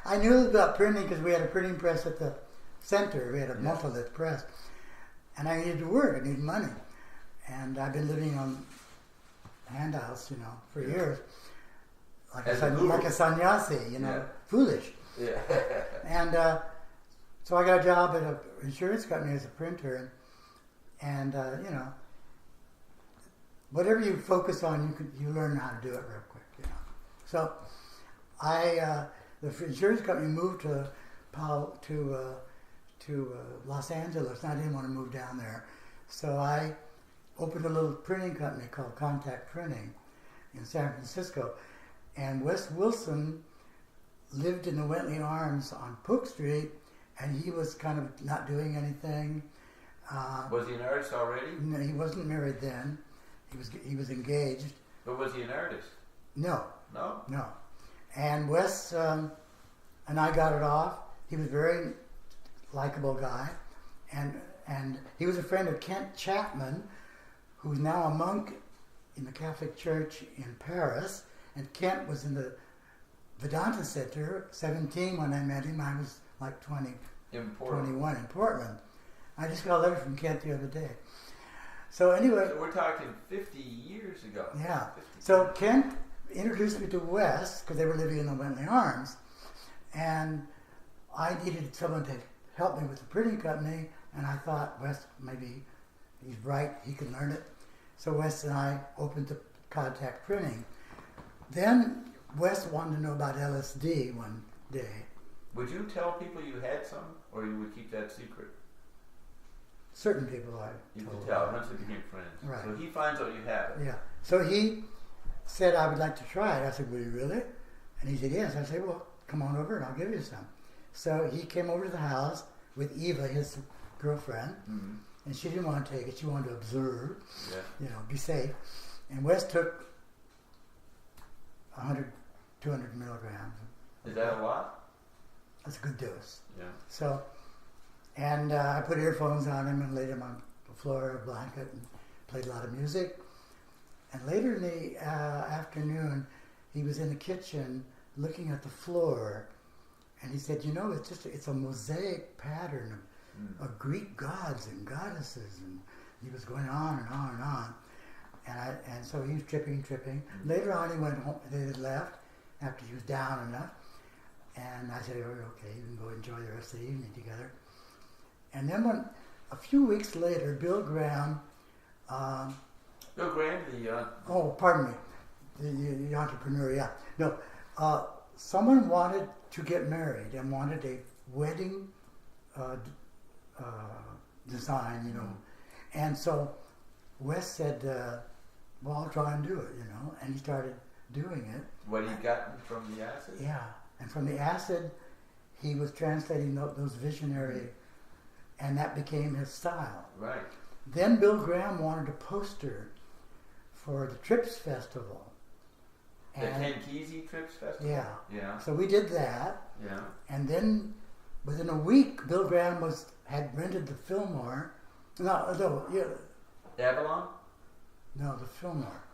I knew about printing because we had a printing press at the center. We had a multi-lit press. And I needed to work. I needed money. And I've been living on handouts, for years. Like a sannyasi, foolish. Yeah. And so I got a job at an insurance company as a printer. And whatever you focus on, you learn how to do it real quick, So the insurance company moved to Los Angeles, and I didn't want to move down there. So I opened a little printing company called Contact Printing in San Francisco. And Wes Wilson lived in the Wentley Arms on Polk Street, and he was kind of not doing anything. Was he an artist already? No, he wasn't married then. He was engaged. But was he an artist? No. No? No. And Wes and I got it off. He was a very likable guy. And he was a friend of Kent Chapman, who's now a monk in the Catholic Church in Paris. And Kent was in the Vedanta Center, 17 when I met him. I was like 20, 21 in Portland. I just got a letter from Kent the other day. So anyway... So we're talking 50 years ago. Yeah. So Kent introduced me to Wes, because they were living in the Wentley Arms. And I needed someone to help me with the printing company. And I thought, Wes, maybe he's bright, he can learn it. So Wes and I opened the Contact Printing. Then Wes wanted to know about LSD one day. Would you tell people you had some, or you would keep that secret? Certain people I You told. could tell, once they became friends. Right. So he finds out you have it. Yeah. So he said, I would like to try it. I said, will you really? And he said, yes. I said, well, come on over and I'll give you some. So he came over to the house with Eva, his girlfriend, and she didn't want to take it. She wanted to observe, be safe. And Wes took 100, 200 milligrams. Is that a lot? That's a good dose. Yeah. So, and I put earphones on him and laid him on the floor, a blanket, and played a lot of music. And later in the afternoon, he was in the kitchen looking at the floor, and he said, it's a mosaic pattern of Greek gods and goddesses, and he was going on and on and on. And so he was tripping. Later on, he went home. They had left after he was down enough. And I said, oh, okay, you can go enjoy the rest of the evening together. And then a few weeks later, Bill Graham... Bill Graham, pardon me. The entrepreneur, yeah. No, someone wanted to get married and wanted a wedding design, And so Wes said, well, I'll try and do it, And he started doing it. What he got from the acid? Yeah. And from the acid, he was translating those visionary, and that became his style. Right. Then Bill Graham wanted a poster for the Trips Festival. The Kankakee Trips Festival? Yeah. Yeah. So we did that. Yeah. And then within a week, Bill Graham had rented the Fillmore. Avalon? No, the Fillmore.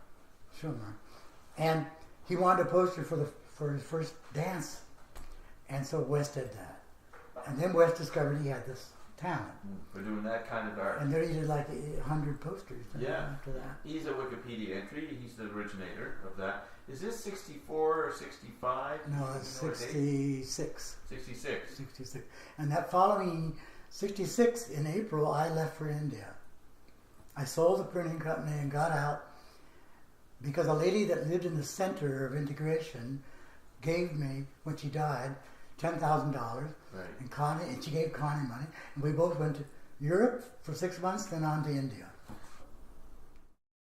And he wanted a poster for his first dance. And so Wes did that. And then Wes discovered he had this talent. For doing that kind of art. And then he did like 100 posters after that. He's a Wikipedia entry. He's the originator of that. Is this 64 or 65? No, it's 66. 66. 66. And that following 66, in April, I left for India. I sold the printing company and got out because a lady that lived in the center of integration gave me, when she died, $10,000. Right. And she gave Connie money. And we both went to Europe for 6 months, then on to India.